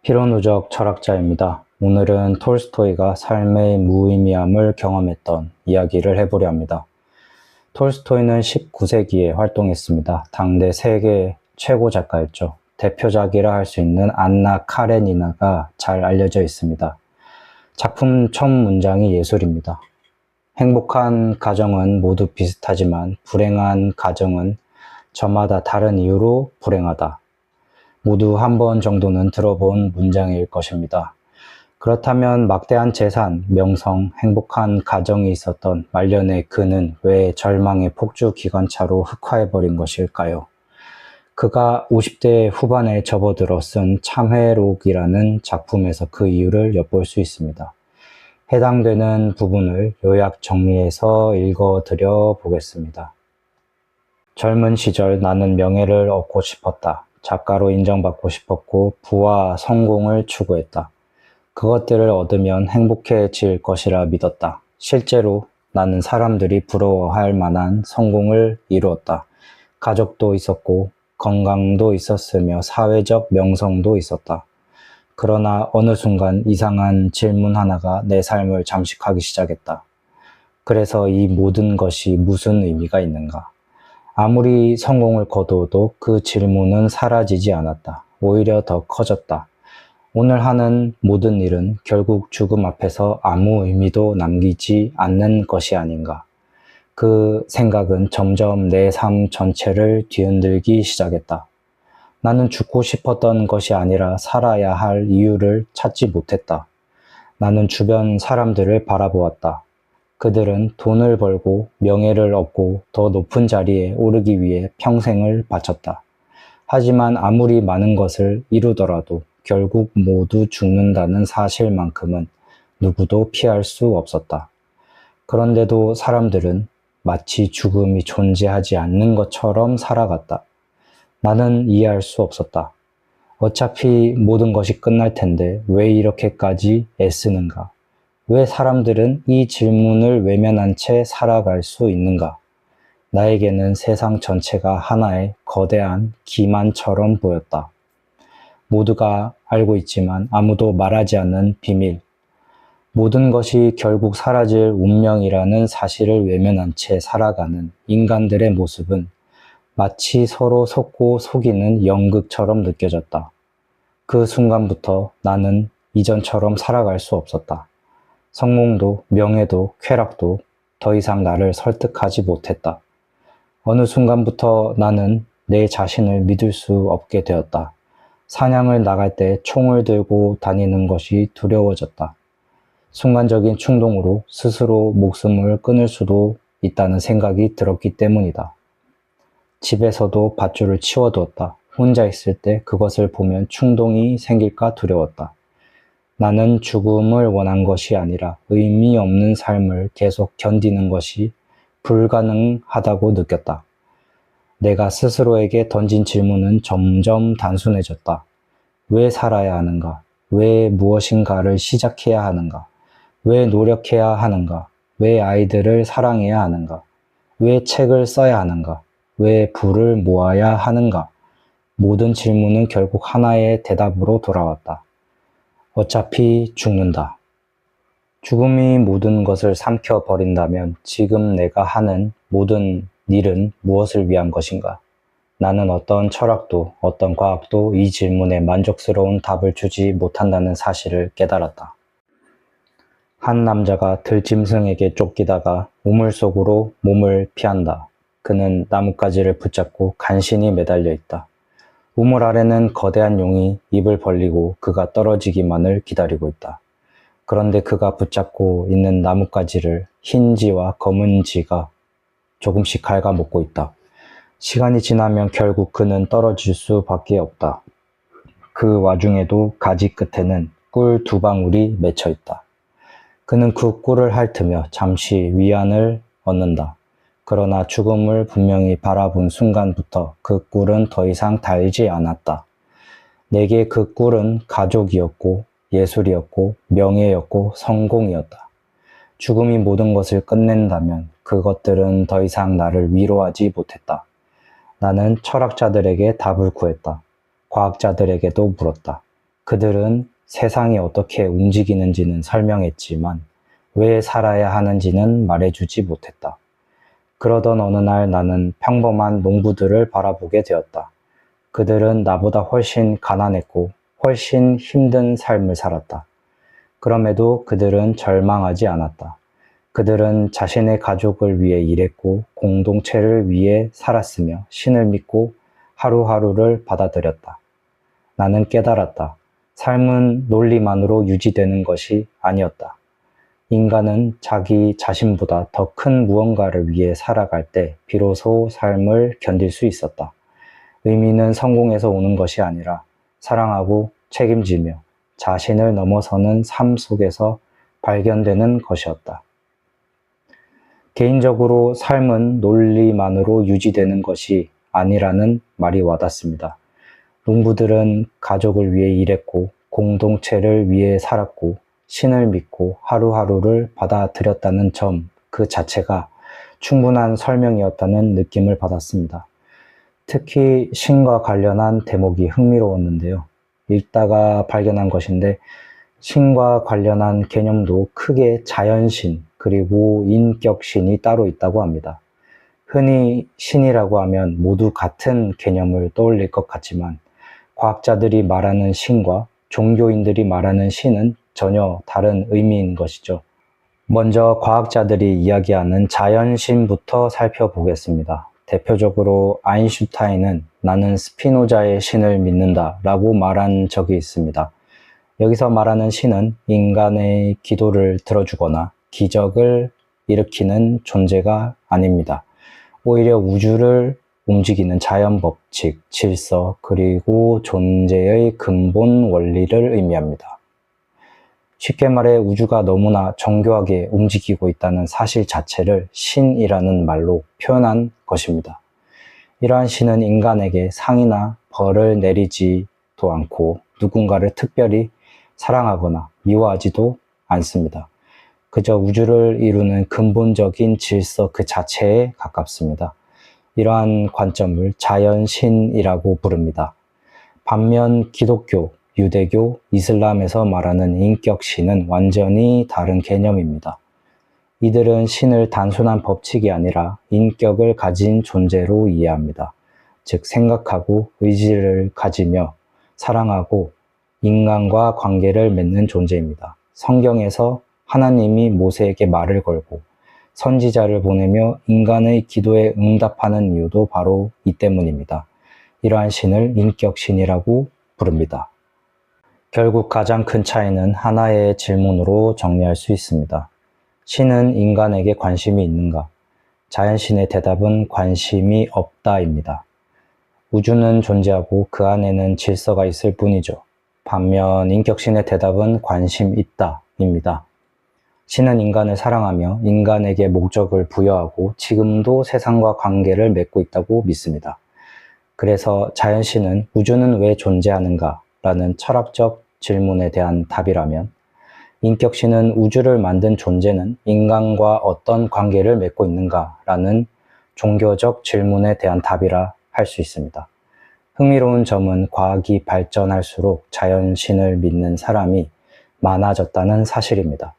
필요누적 철학자입니다. 오늘은 톨스토이가 삶의 무의미함을 경험했던 이야기를 해보려 합니다. 톨스토이는 19세기에 활동했습니다. 당대 세계 최고 작가였죠. 대표작이라 할 수 있는 안나 카레니나가 잘 알려져 있습니다. 작품 첫 문장이 예술입니다. 행복한 가정은 모두 비슷하지만 불행한 가정은 저마다 다른 이유로 불행하다. 모두 한 번 정도는 들어본 문장일 것입니다. 그렇다면 막대한 재산, 명성, 행복한 가정이 있었던 말년의 그는 왜 절망의 폭주 기관차로 흑화해버린 것일까요? 그가 50대 후반에 접어들어 쓴 참회록이라는 작품에서 그 이유를 엿볼 수 있습니다. 해당되는 부분을 요약 정리해서 읽어드려 보겠습니다. 젊은 시절 나는 명예를 얻고 싶었다. 작가로 인정받고 싶었고 부와 성공을 추구했다. 그것들을 얻으면 행복해질 것이라 믿었다. 실제로 나는 사람들이 부러워할 만한 성공을 이루었다. 가족도 있었고 건강도 있었으며 사회적 명성도 있었다. 그러나 어느 순간 이상한 질문 하나가 내 삶을 잠식하기 시작했다. 그래서 이 모든 것이 무슨 의미가 있는가? 아무리 성공을 거두어도 그 질문은 사라지지 않았다. 오히려 더 커졌다. 오늘 하는 모든 일은 결국 죽음 앞에서 아무 의미도 남기지 않는 것이 아닌가. 그 생각은 점점 내 삶 전체를 뒤흔들기 시작했다. 나는 죽고 싶었던 것이 아니라 살아야 할 이유를 찾지 못했다. 나는 주변 사람들을 바라보았다. 그들은 돈을 벌고 명예를 얻고 더 높은 자리에 오르기 위해 평생을 바쳤다. 하지만 아무리 많은 것을 이루더라도 결국 모두 죽는다는 사실만큼은 누구도 피할 수 없었다. 그런데도 사람들은 마치 죽음이 존재하지 않는 것처럼 살아갔다. 나는 이해할 수 없었다. 어차피 모든 것이 끝날 텐데 왜 이렇게까지 애쓰는가? 왜 사람들은 이 질문을 외면한 채 살아갈 수 있는가? 나에게는 세상 전체가 하나의 거대한 기만처럼 보였다. 모두가 알고 있지만 아무도 말하지 않는 비밀. 모든 것이 결국 사라질 운명이라는 사실을 외면한 채 살아가는 인간들의 모습은 마치 서로 속고 속이는 연극처럼 느껴졌다. 그 순간부터 나는 이전처럼 살아갈 수 없었다. 성공도 명예도 쾌락도 더 이상 나를 설득하지 못했다. 어느 순간부터 나는 내 자신을 믿을 수 없게 되었다. 사냥을 나갈 때 총을 들고 다니는 것이 두려워졌다. 순간적인 충동으로 스스로 목숨을 끊을 수도 있다는 생각이 들었기 때문이다. 집에서도 밧줄을 치워두었다. 혼자 있을 때 그것을 보면 충동이 생길까 두려웠다. 나는 죽음을 원한 것이 아니라 의미 없는 삶을 계속 견디는 것이 불가능하다고 느꼈다. 내가 스스로에게 던진 질문은 점점 단순해졌다. 왜 살아야 하는가? 왜 무엇인가를 시작해야 하는가? 왜 노력해야 하는가? 왜 아이들을 사랑해야 하는가? 왜 책을 써야 하는가? 왜 부를 모아야 하는가? 모든 질문은 결국 하나의 대답으로 돌아왔다. 어차피 죽는다. 죽음이 모든 것을 삼켜버린다면 지금 내가 하는 모든 일은 무엇을 위한 것인가? 나는 어떤 철학도 어떤 과학도 이 질문에 만족스러운 답을 주지 못한다는 사실을 깨달았다. 한 남자가 들짐승에게 쫓기다가 우물 속으로 몸을 피한다. 그는 나뭇가지를 붙잡고 간신히 매달려 있다. 우물 아래는 거대한 용이 입을 벌리고 그가 떨어지기만을 기다리고 있다. 그런데 그가 붙잡고 있는 나뭇가지를 흰 지와 검은 지가 조금씩 갉아먹고 있다. 시간이 지나면 결국 그는 떨어질 수밖에 없다. 그 와중에도 가지 끝에는 꿀 2방울이 맺혀 있다. 그는 그 꿀을 핥으며 잠시 위안을 얻는다. 그러나 죽음을 분명히 바라본 순간부터 그 꿀은 더 이상 달지 않았다. 내게 그 꿀은 가족이었고 예술이었고 명예였고 성공이었다. 죽음이 모든 것을 끝낸다면 그것들은 더 이상 나를 위로하지 못했다. 나는 철학자들에게 답을 구했다. 과학자들에게도 물었다. 그들은 세상이 어떻게 움직이는지는 설명했지만 왜 살아야 하는지는 말해주지 못했다. 그러던 어느 날 나는 평범한 농부들을 바라보게 되었다. 그들은 나보다 훨씬 가난했고 훨씬 힘든 삶을 살았다. 그럼에도 그들은 절망하지 않았다. 그들은 자신의 가족을 위해 일했고 공동체를 위해 살았으며 신을 믿고 하루하루를 받아들였다. 나는 깨달았다. 삶은 논리만으로 유지되는 것이 아니었다. 인간은 자기 자신보다 더 큰 무언가를 위해 살아갈 때 비로소 삶을 견딜 수 있었다. 의미는 성공에서 오는 것이 아니라 사랑하고 책임지며 자신을 넘어서는 삶 속에서 발견되는 것이었다. 개인적으로 삶은 논리만으로 유지되는 것이 아니라는 말이 와닿습니다. 농부들은 가족을 위해 일했고 공동체를 위해 살았고 신을 믿고 하루하루를 받아들였다는 점 그 자체가 충분한 설명이었다는 느낌을 받았습니다. 특히 신과 관련한 대목이 흥미로웠는데요. 읽다가 발견한 것인데 신과 관련한 개념도 크게 자연신 그리고 인격신이 따로 있다고 합니다. 흔히 신이라고 하면 모두 같은 개념을 떠올릴 것 같지만 과학자들이 말하는 신과 종교인들이 말하는 신은 전혀 다른 의미인 것이죠. 먼저 과학자들이 이야기하는 자연신부터 살펴보겠습니다. 대표적으로 아인슈타인은 나는 스피노자의 신을 믿는다 라고 말한 적이 있습니다. 여기서 말하는 신은 인간의 기도를 들어주거나 기적을 일으키는 존재가 아닙니다. 오히려 우주를 움직이는 자연 법칙, 질서, 그리고 존재의 근본 원리를 의미합니다. 쉽게 말해 우주가 너무나 정교하게 움직이고 있다는 사실 자체를 신이라는 말로 표현한 것입니다. 이러한 신은 인간에게 상이나 벌을 내리지도 않고 누군가를 특별히 사랑하거나 미워하지도 않습니다. 그저 우주를 이루는 근본적인 질서 그 자체에 가깝습니다. 이러한 관점을 자연신이라고 부릅니다. 반면 기독교, 유대교, 이슬람에서 말하는 인격신은 완전히 다른 개념입니다. 이들은 신을 단순한 법칙이 아니라 인격을 가진 존재로 이해합니다. 즉 생각하고 의지를 가지며 사랑하고 인간과 관계를 맺는 존재입니다. 성경에서 하나님이 모세에게 말을 걸고 선지자를 보내며 인간의 기도에 응답하는 이유도 바로 이 때문입니다. 이러한 신을 인격신이라고 부릅니다. 결국 가장 큰 차이는 하나의 질문으로 정리할 수 있습니다. 신은 인간에게 관심이 있는가? 자연신의 대답은 관심이 없다입니다. 우주는 존재하고 그 안에는 질서가 있을 뿐이죠. 반면 인격신의 대답은 관심 있다입니다. 신은 인간을 사랑하며 인간에게 목적을 부여하고 지금도 세상과 관계를 맺고 있다고 믿습니다. 그래서 자연신은 우주는 왜 존재하는가? 라는 철학적 질문에 대한 답이라면 인격신은 우주를 만든 존재는 인간과 어떤 관계를 맺고 있는가? 라는 종교적 질문에 대한 답이라 할 수 있습니다. 흥미로운 점은 과학이 발전할수록 자연신을 믿는 사람이 많아졌다는 사실입니다.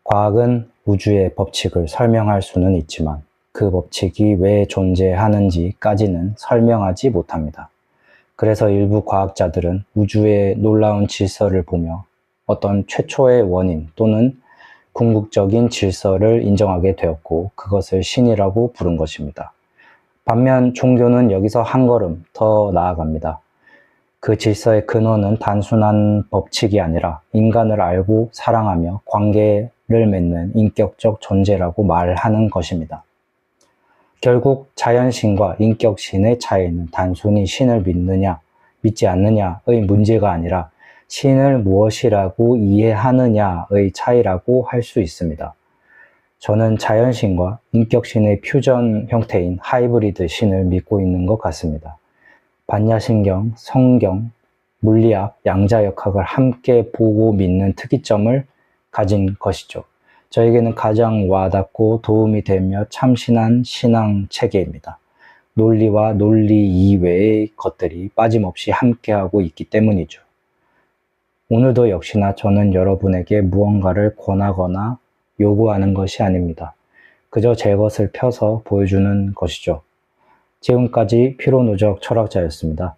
과학은 우주의 법칙을 설명할 수는 있지만 그 법칙이 왜 존재하는지까지는 설명하지 못합니다. 그래서 일부 과학자들은 우주의 놀라운 질서를 보며 어떤 최초의 원인 또는 궁극적인 질서를 인정하게 되었고 그것을 신이라고 부른 것입니다. 반면 종교는 여기서 한 걸음 더 나아갑니다. 그 질서의 근원은 단순한 법칙이 아니라 인간을 알고 사랑하며 관계를 맺는 인격적 존재라고 말하는 것입니다. 결국 자연신과 인격신의 차이는 단순히 신을 믿느냐, 믿지 않느냐의 문제가 아니라 신을 무엇이라고 이해하느냐의 차이라고 할 수 있습니다. 저는 자연신과 인격신의 퓨전 형태인 하이브리드 신을 믿고 있는 것 같습니다. 반야신경, 성경, 물리학, 양자역학을 함께 보고 믿는 특이점을 가진 것이죠. 저에게는 가장 와닿고 도움이 되며 참신한 신앙 체계입니다. 논리와 논리 이외의 것들이 빠짐없이 함께하고 있기 때문이죠. 오늘도 역시나 저는 여러분에게 무언가를 권하거나 요구하는 것이 아닙니다. 그저 제 것을 펴서 보여주는 것이죠. 지금까지 피로누적 철학자였습니다.